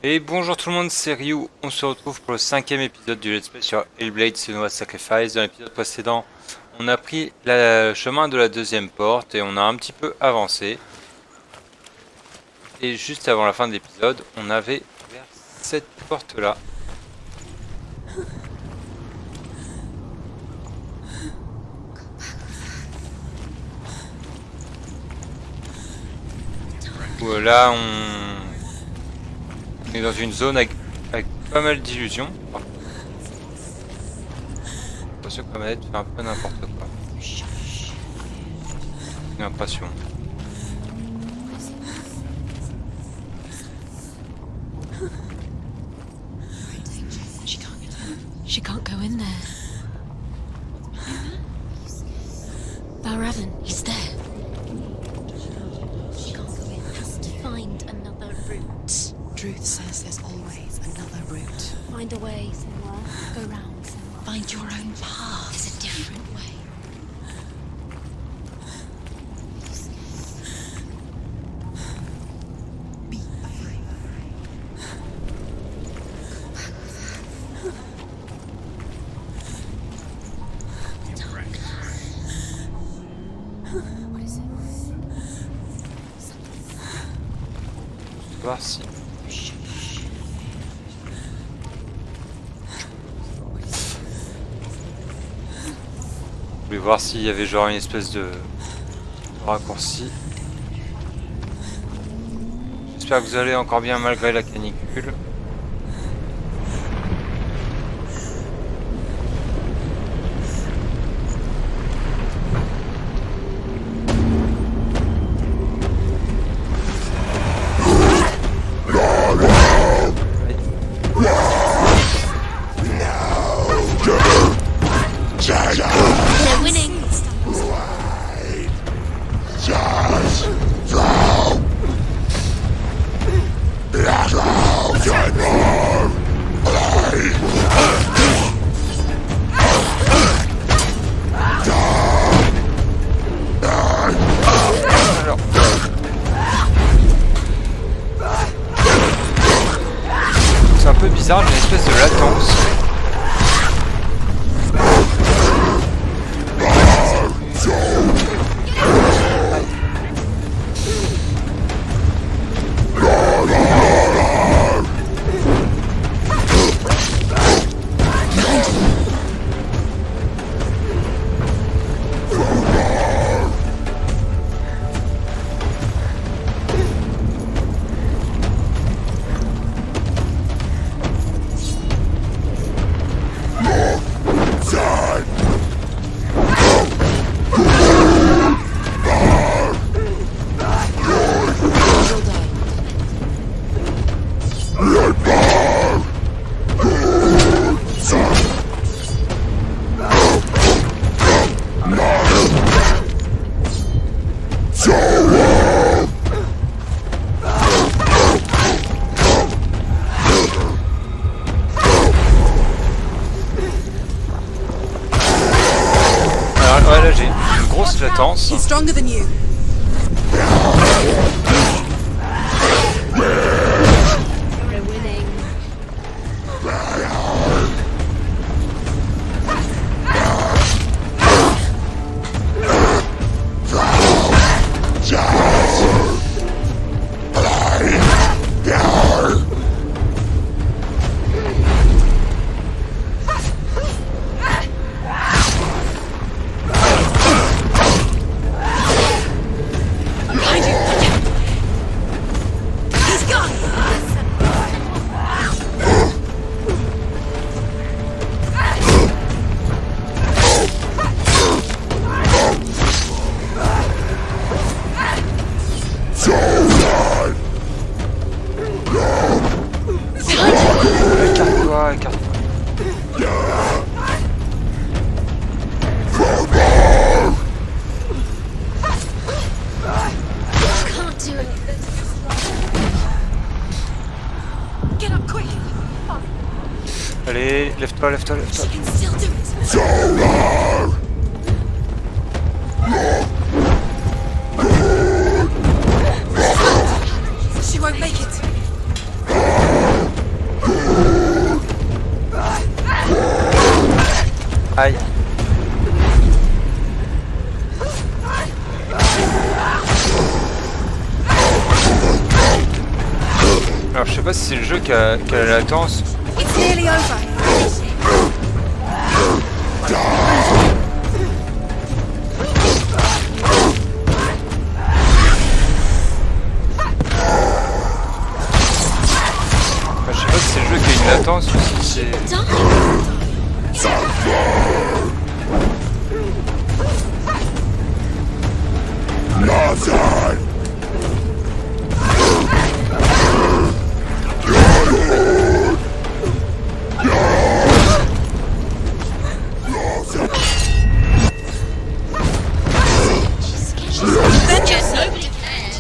Et bonjour tout le monde, c'est Ryu. On se retrouve pour le 5e épisode du Let's Play sur Hellblade, Senua Sacrifice. Dans l'épisode précédent, on a pris le chemin de la deuxième porte et on a un petit peu avancé. Et juste avant la fin de l'épisode, on avait ouvert cette porte-là. Où là, on est dans une zone avec pas mal d'illusions. Ce comète fait un peu n'importe quoi. J'ai l'impression. She can't go in there. Valravn, he's there. She can't go in. Has to find another route. Truth says there's always another route. Find a way, Senua. Go round, Senua. Find your own path. There's a different way. Be afraid. What is it? Voir si. Je voulais voir s'il y avait genre une espèce de raccourci. J'espère que vous allez encore bien malgré la canicule. They're winning. Alors. C'est un peu bizarre, j'ai une espèce de latence. Ouais, là j'ai une grosse latence. He's stronger than you. They're winning. He's gone. Écarte-toi, écarte-toi. Can't do it. Get up quick. Allez, lève-toi, lève-toi, lève-toi. She can still do it. She won't make it. Aïe. Alors je sais pas si c'est le jeu qui a la latence. It's nearly over. Enfin, je sais pas si c'est le jeu qui a une latence ou si c'est... Vengeance, nobody cares.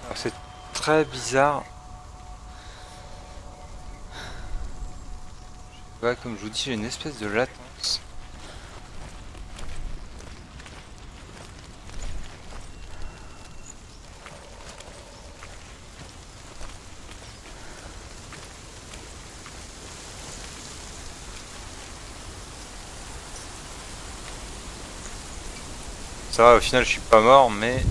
Alors c'est très bizarre. Ouais, comme je vous dis, j'ai une espèce de latence. Ça va, au final je suis pas mort, mais...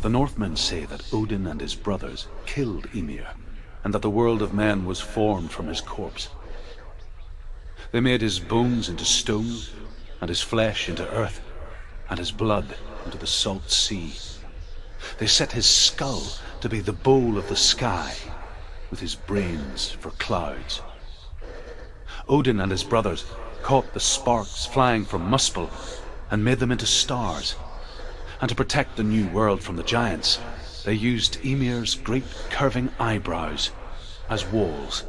The Northmen say that Odin and his brothers killed Ymir, and that the world of men was formed from his corpse. They made his bones into stone, and his flesh into earth, and his blood into the salt sea. They set his skull to be the bowl of the sky, with his brains for clouds. Odin and his brothers caught the sparks flying from Muspel and made them into stars. And to protect the new world from the giants, they used Ymir's great curving eyebrows as walls.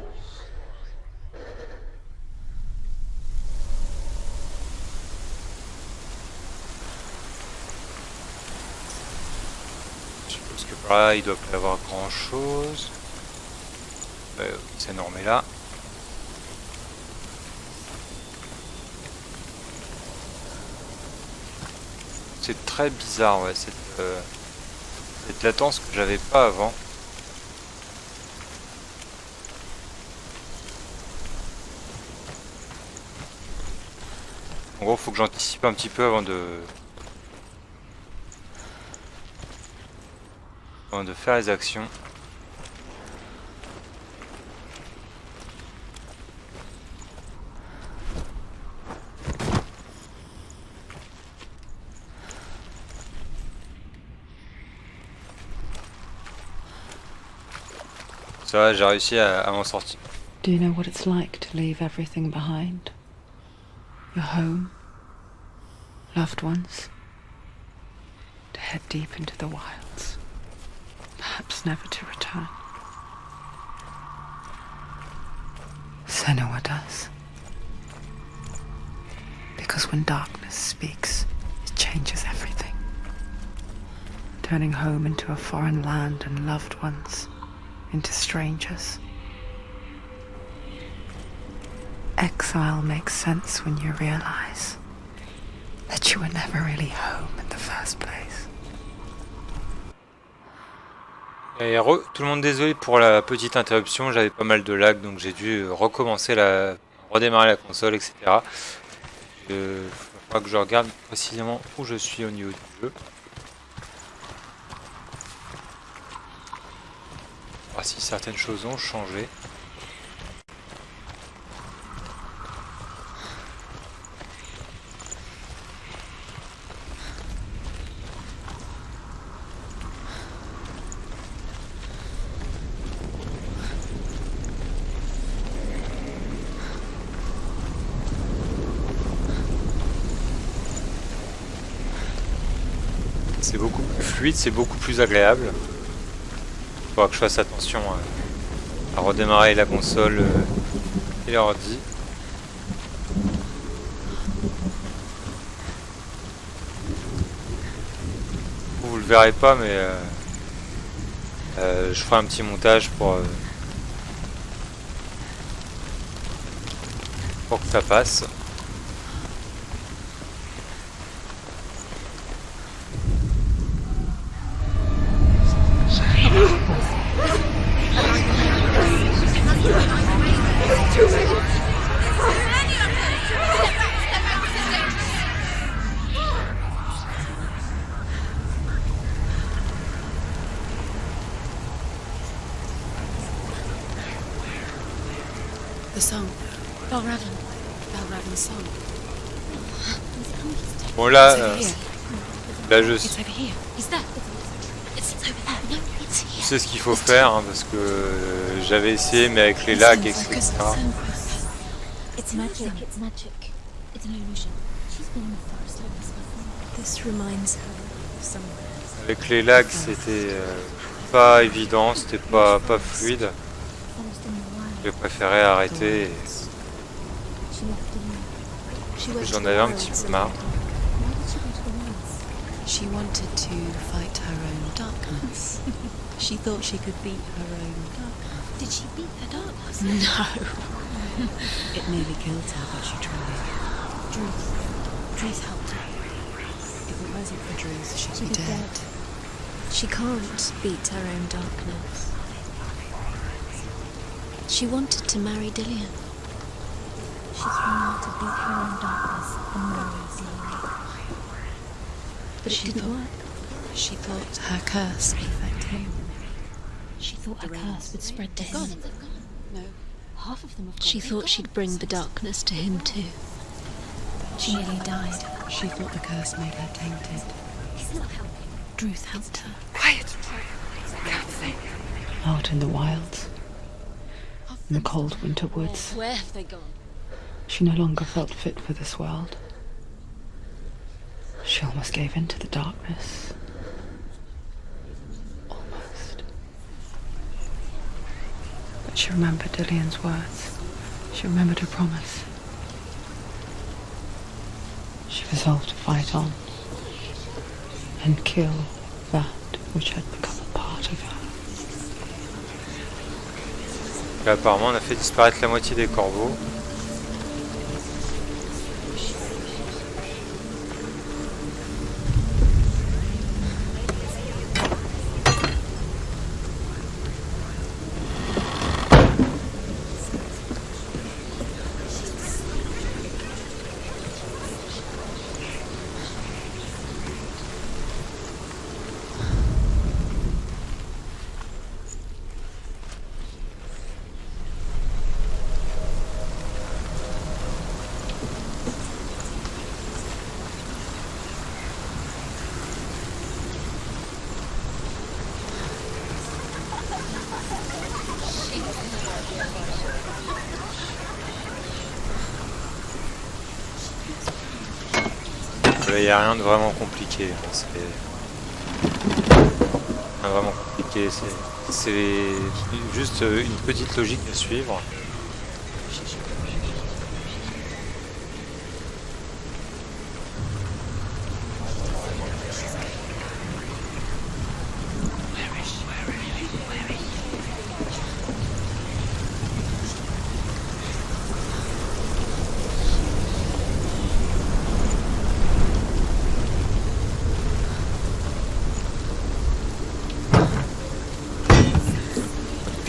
Je suppose que par là il doit pas y avoir grand chose. C'est énorme là. C'est très bizarre, ouais, cette latence que j'avais pas avant. En gros, faut que j'anticipe un petit peu avant de faire les actions. Ça va, j'ai réussi à m'en sortir. Do you know what it's like to leave everything behind? Your home, loved ones, to head deep into the wilds, perhaps never to return. Senua does. Because when darkness speaks, it changes everything. Turning home into a foreign land and loved ones into strangers. Exile makes sense when you realize that you were never really home in the first place. Et tout le monde, désolé pour la petite interruption, j'avais pas mal de lag donc j'ai dû recommencer redémarrer la console, etc. Il faudra que je regarde précisément où je suis au niveau du jeu. Voir si certaines choses ont changé. C'est beaucoup plus fluide, c'est beaucoup plus agréable. Il faudra que je fasse attention à redémarrer la console et l'ordi. Vous le verrez pas, mais je ferai un petit montage pour pour que ça passe. The song. Valravn. Valravn's song. Bon là, It's over here. là je It's over here. Is that? It's over there. No, it's here. sais ce qu'il faut faire hein, parce que j'avais essayé mais avec les lags etc. It's magic. It's magic. It's an illusion. She's been in the forest like this before. This reminds her of somewhere. Avec les lags c'était pas évident, c'était pas fluide. Forest in the wild. J'ai préféré arrêter et She left alone. She went j'en to avais the un petit wilds. peu marre. Why did she go to the wilds? She wanted to fight her own darkness. She thought she could beat her own darkness. Did she beat her darkness? No. It nearly killed her, but she tried. Druth helped her. If it wasn't for Druth, she'd She'd be be dead. She can't beat her own darkness. She wanted to marry Dillian. She's trying to beat her own darkness and marry Dillian. But it didn't work. She thought her curse would affect him. She thought her curse would spread to him. No. Half of them have She thought she'd bring the darkness to him too. She nearly died. She thought the curse made her tainted. Druth helped her. Quiet! Out in the wilds, in the cold winter woods, Where have they gone? she no longer felt fit for this world. She almost gave in to the darkness. Almost. But she remembered Dillian's words. She remembered her promise. She resolved to fight on and kill that which had become a part of her. Là, apparemment on a fait disparaître la moitié des corbeaux. Là, il n'y a rien de vraiment compliqué. C'est rien vraiment compliqué. C'est juste une petite logique à suivre.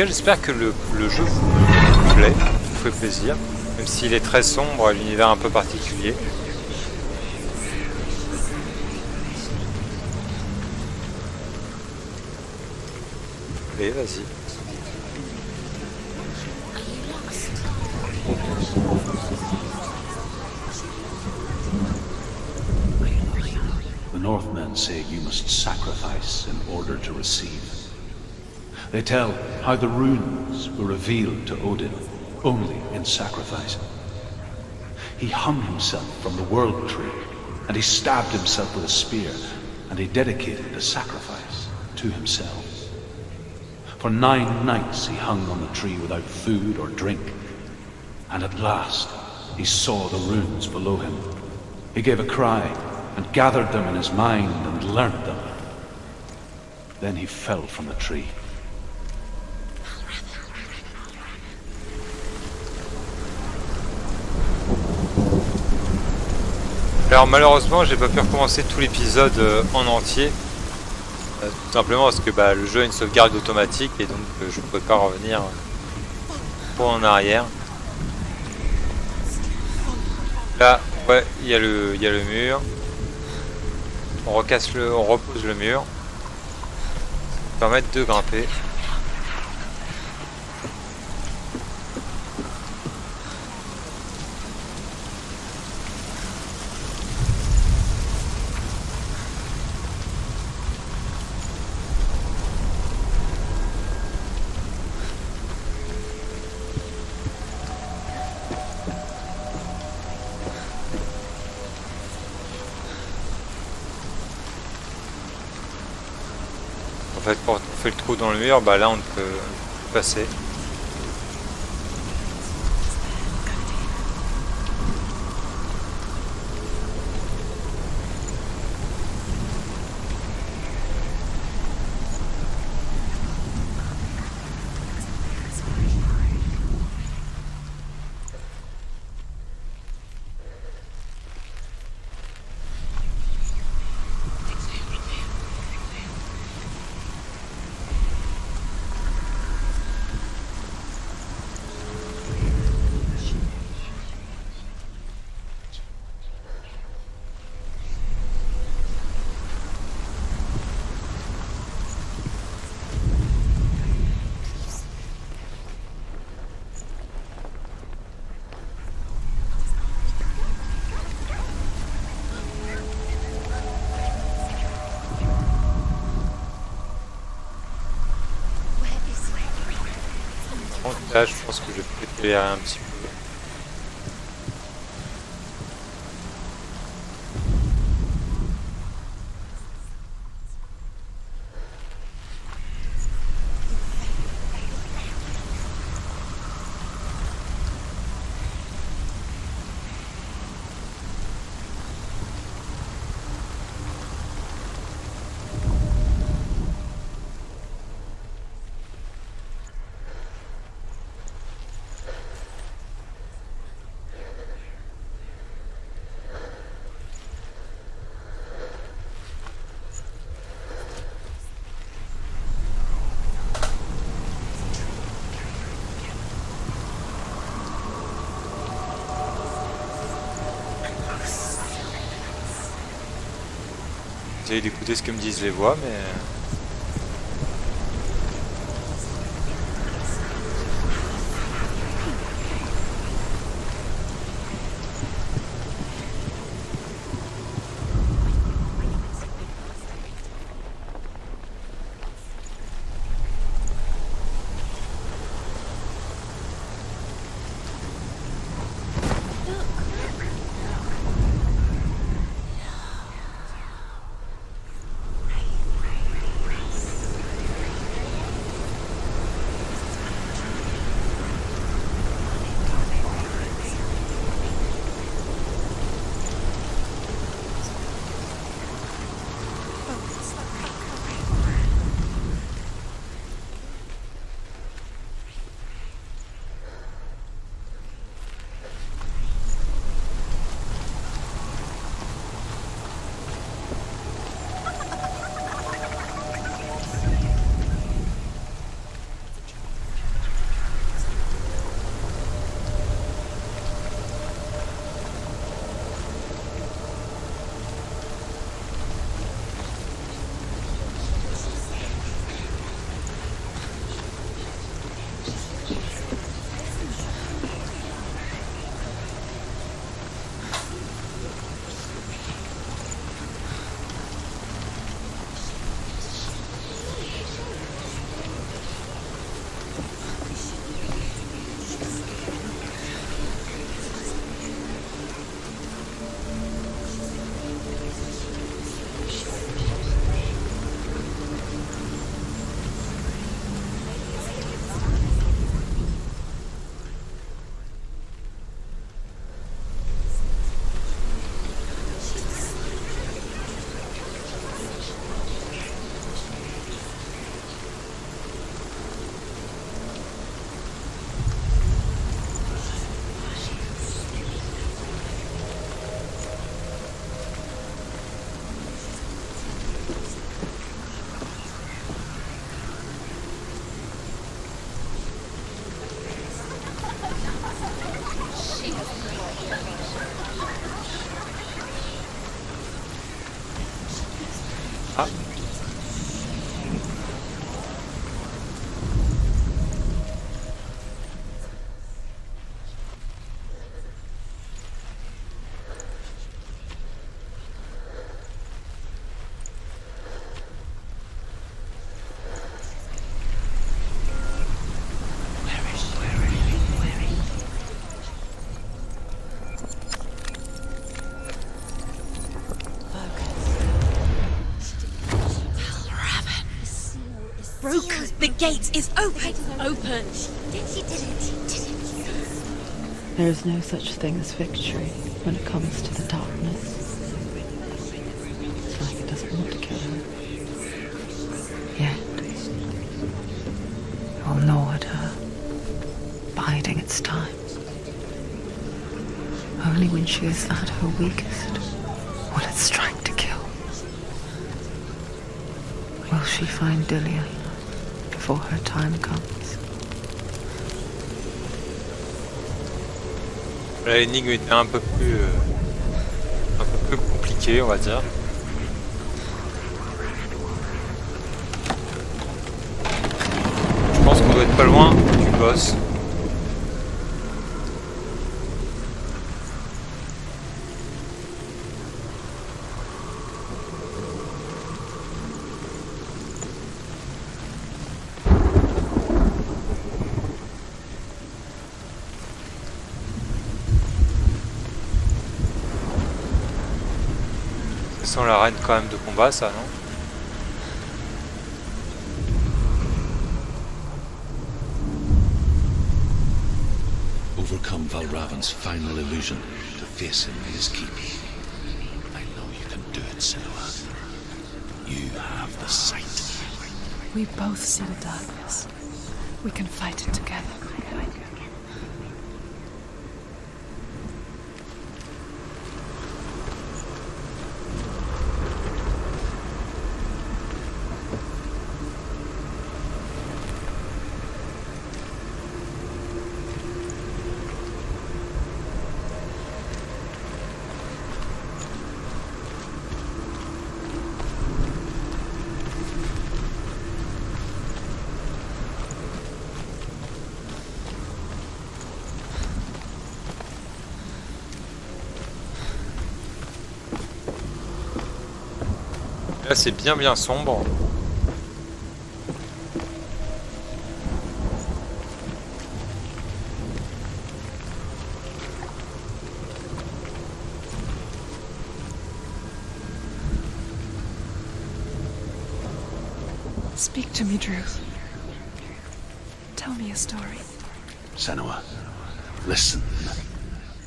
J'espère que le jeu vous plaît, vous fait plaisir, même s'il est très sombre, l'univers un peu particulier. Allez, vas-y. The Northmen say you must sacrifice in order to receive. They tell how the runes were revealed to Odin only in sacrifice. He hung himself from the world tree, and he stabbed himself with a spear, and he dedicated the sacrifice to himself. For 9 nights he hung on the tree without food or drink, and at last he saw the runes below him. He gave a cry, and gathered them in his mind and learnt them. Then he fell from the tree. Alors malheureusement j'ai pas pu recommencer tout l'épisode en entier. Tout simplement parce que le jeu a une sauvegarde automatique et donc je ne pouvais pas revenir trop en arrière. Là, ouais, il y a le mur. On repose le mur. Ça va permettre de grimper. En fait, quand on fait le trou dans le mur, là on ne peut plus passer. Là, je pense que je vais peut-être accélérer un petit peu. J'essaie d'écouter ce que me disent les voix, mais... Ah. Broken. The gate is open. Open. She did it. There is no such thing as victory when it comes to the darkness. It's like it doesn't want to kill her. Yet, it will gnaw at her, biding its time. Only when she is at her weakest will it strike to kill. Will she find Dillian before her time comes? L'énigme était un peu plus compliquée, on va dire. Je pense qu'on doit être pas loin du boss. Sans l'arène quand même de combat, ça, non? Overcome Valravn's final illusion to face him in his keep. I know you can do it, Senua. You have the sight. We both see the darkness. We can fight it together. Là c'est bien sombre. Speak to me, Drew. Tell me a story. Senua, listen.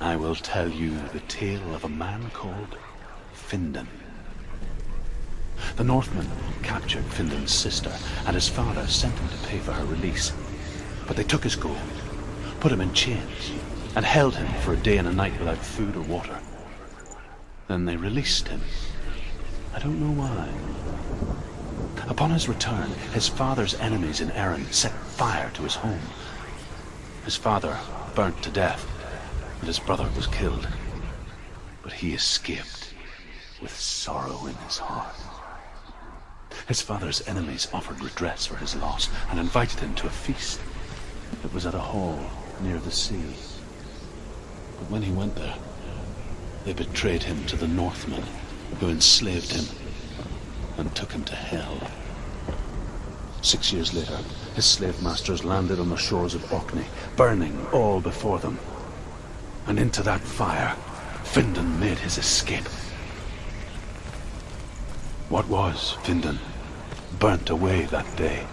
I will tell you the tale of a man called Findan. The Northmen captured Findan's sister, and his father sent him to pay for her release. But they took his gold, put him in chains, and held him for a day and a night without food or water. Then they released him. I don't know why. Upon his return, his father's enemies in Erin set fire to his home. His father burnt to death, and his brother was killed. But he escaped with sorrow in his heart. His father's enemies offered redress for his loss and invited him to a feast. It was at a hall near the sea. But when he went there, they betrayed him to the Northmen, who enslaved him and took him to hell. 6 years later, his slave masters landed on the shores of Orkney, burning all before them. And into that fire, Findan made his escape. What was Findan burnt away that day.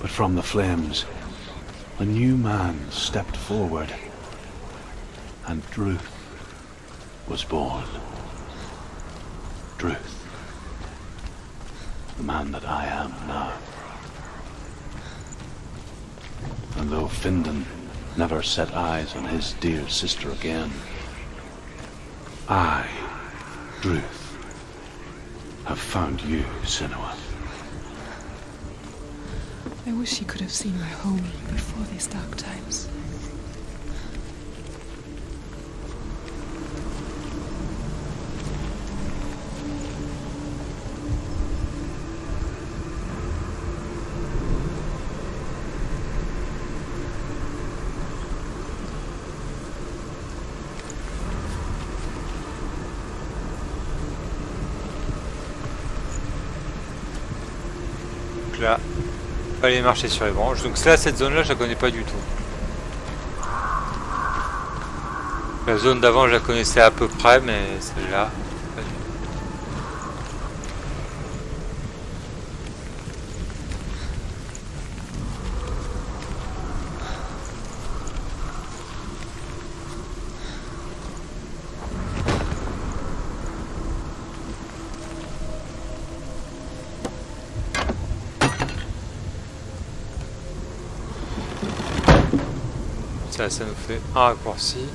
But from the flames, a new man stepped forward, and Druth was born. Druth, the man that I am now. And though Findan never set eyes on his dear sister again, I, Druth, have found you, Senua. I wish he could have seen my home before these dark times. Donc là, fallait marcher sur les branches. Donc là, cette zone-là, je la connais pas du tout. La zone d'avant, je la connaissais à peu près, mais celle-là, pas du tout. Ça nous fait un raccourci.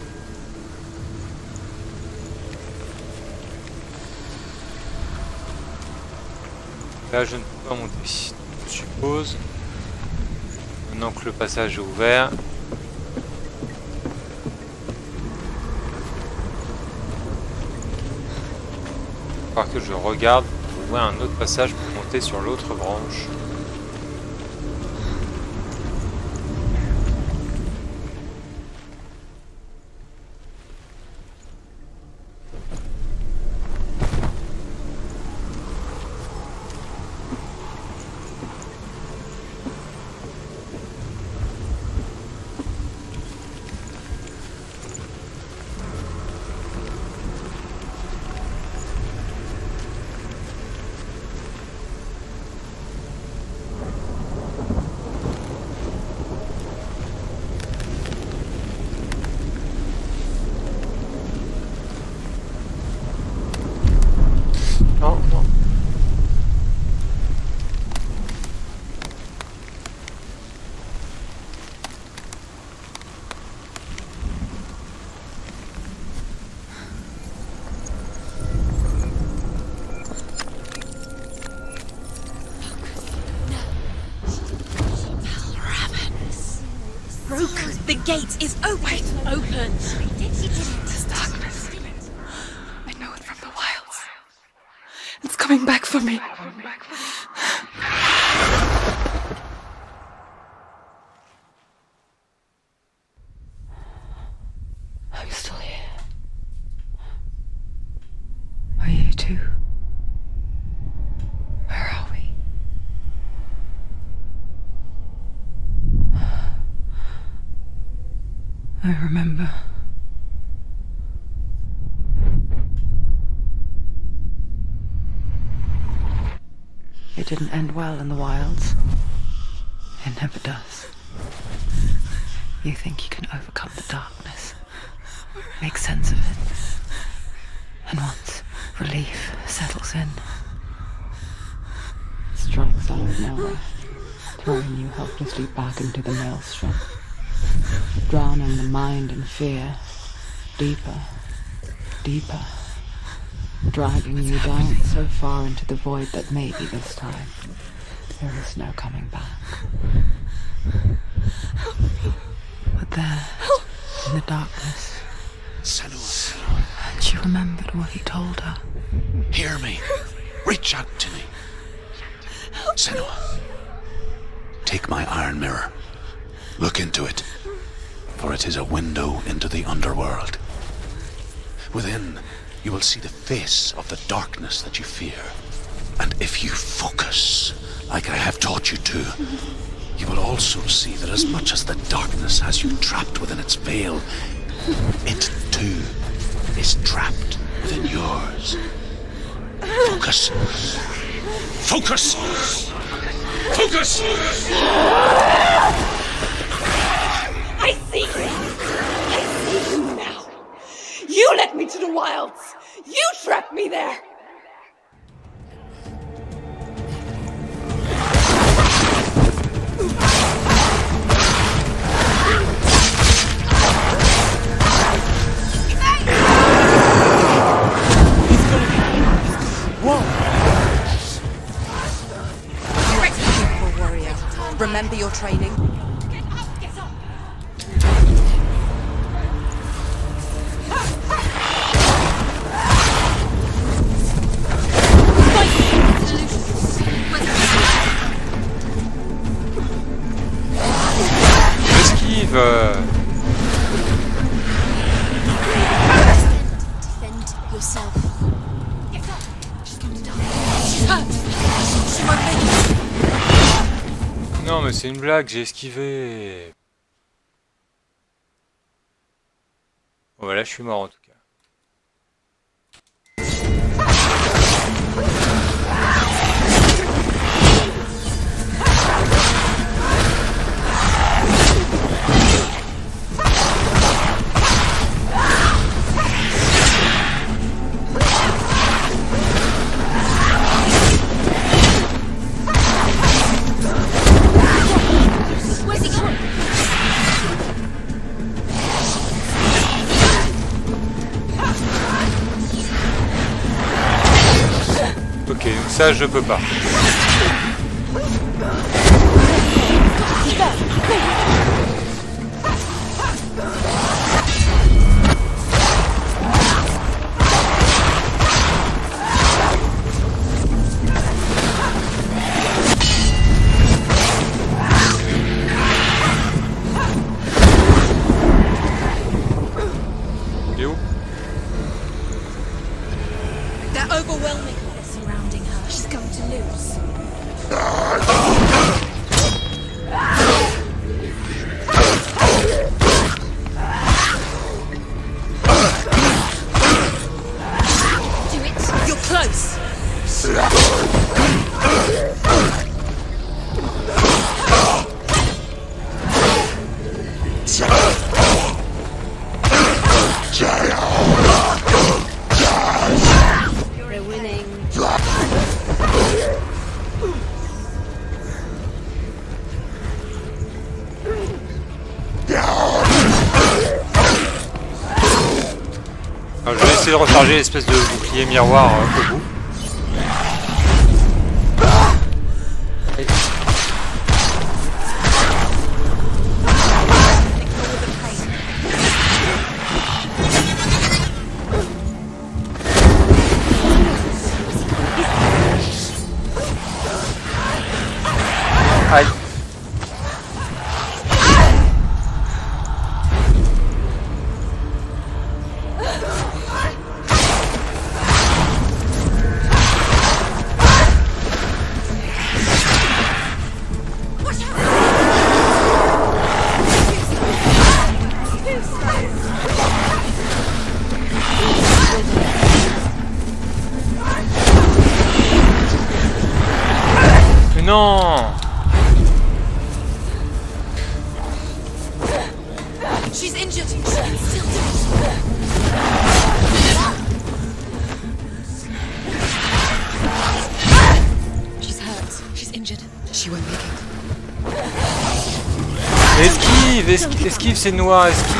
Là, je ne peux pas monter. Je suppose. Maintenant que le passage est ouvert. Il va falloir que je regarde pour trouver un autre passage pour monter sur l'autre branche. Non, non. Broken. The gate is open. Open. This darkness. I know it from the wilds. It's coming back for me. I'm still here. Are you too? Where are we? I remember. It didn't end well in the wilds. It never does. You think you can overcome the darkness, make sense of it, and once relief settles in, it strikes out of nowhere, throwing you helplessly back into the maelstrom, drowning the mind in fear, deeper, deeper, dragging you down so far into the void that maybe this time there is no coming back. But there, in the darkness, Senua, and she remembered what he told her. hear me. Reach out to me. Senua, take my iron mirror. Look into it, for it is a window into the underworld. Within, you will see the face of the darkness that you fear. And if you focus, like I have taught you to, you will also see that as much as the darkness has you trapped within its veil, it too is trapped within yours. Focus. Focus! Focus! I see you! I see you now! You led me to the wilds! You trapped me there! Remember your training. Esquive. Defend yourself. She's hurt. She won't make it. non, mais c'est une blague, j'ai esquivé. Bon, voilà, je suis mort en tout cas. Ok, donc ça je peux pas. Il est où? They're overwhelming her, surrounding her. She's going to lose. Do it. You're close. You're winning. Alors, je vais essayer de recharger l'espèce de bouclier miroir au bout. Et- Aïe. Mais non! She's injured. She can still do it. She's hurt. She's injured. She won't make it. Esquive, esquive, c'est noir, esquive.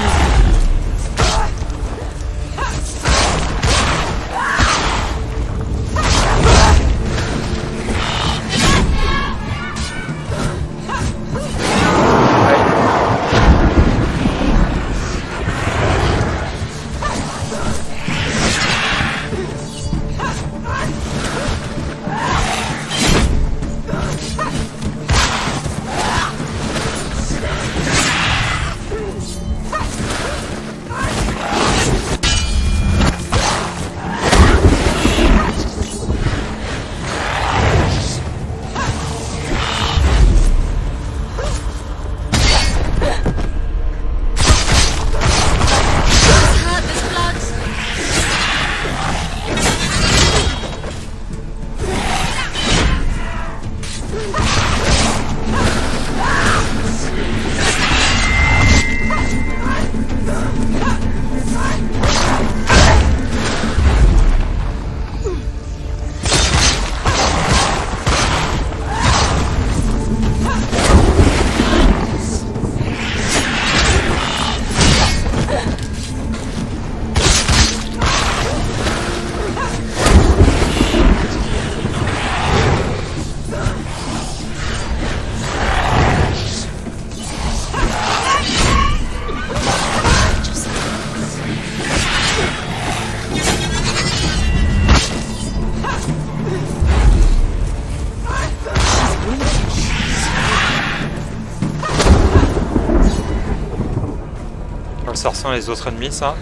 Ça ressemble les autres ennemis, ça.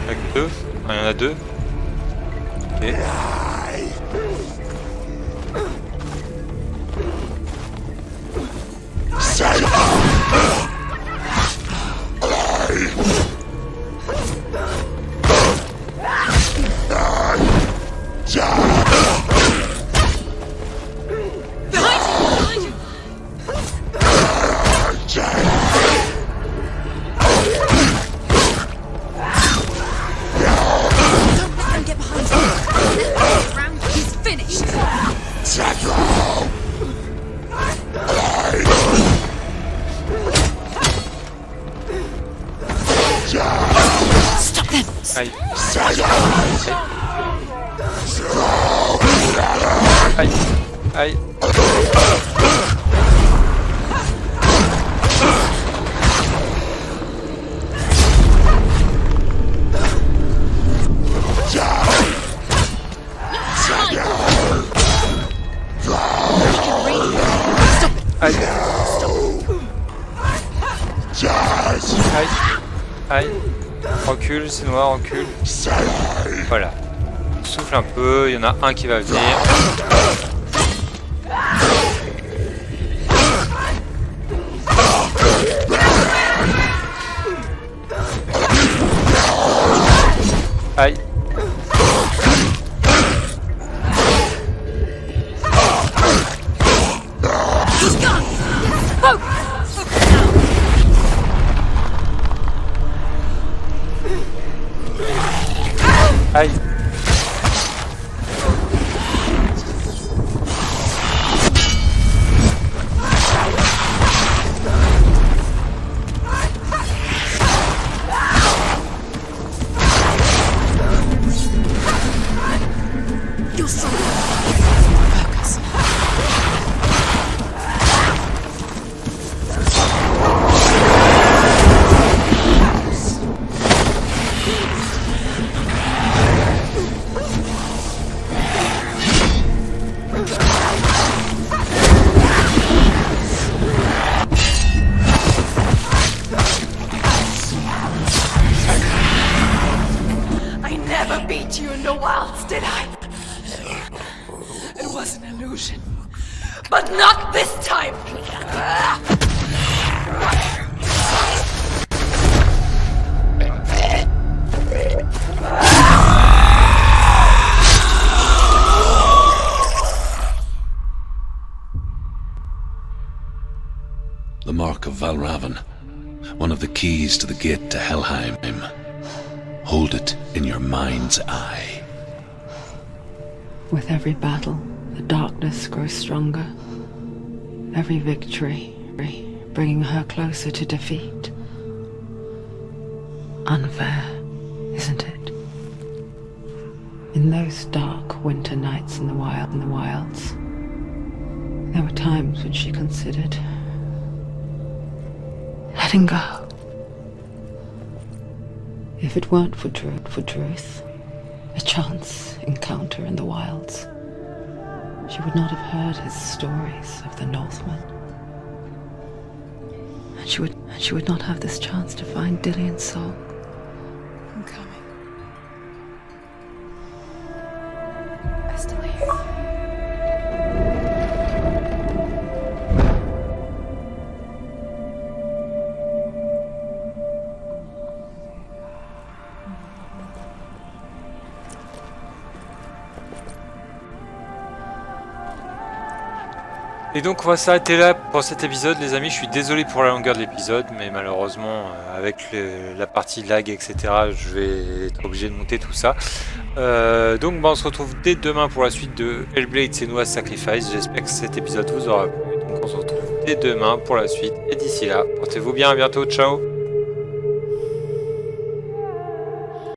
Avec deux. Ah, il y en a deux. Ok. Aïe. Aïe. Aïe. Aïe. Aïe. Aïe. Recule, Senua, recule. Voilà. Souffle un peu, il y en a un qui va venir. Aïe. Aïe. beat you in the wilds, did I? It was an illusion. But not this time! The mark of Valravn, one of the keys to the gate to Helheim. Hold it in your mind's eye. With every battle, the darkness grows stronger. Every victory, bringing her closer to defeat. Unfair, isn't it? In those dark winter nights in the wilds, there were times when she considered letting go. If it weren't for truth, a chance encounter in the wilds, she would not have heard his stories of the Northmen. And she would not have this chance to find Dillion's soul. I'm coming. I still hear you. Et donc on va s'arrêter là pour cet épisode les amis, je suis désolé pour la longueur de l'épisode mais malheureusement avec la partie lag etc je vais être obligé de monter tout ça. Donc on se retrouve dès demain pour la suite de Hellblade Senua Sacrifice, j'espère que cet épisode vous aura plu, donc on se retrouve dès demain pour la suite et d'ici là portez-vous bien, à bientôt, ciao.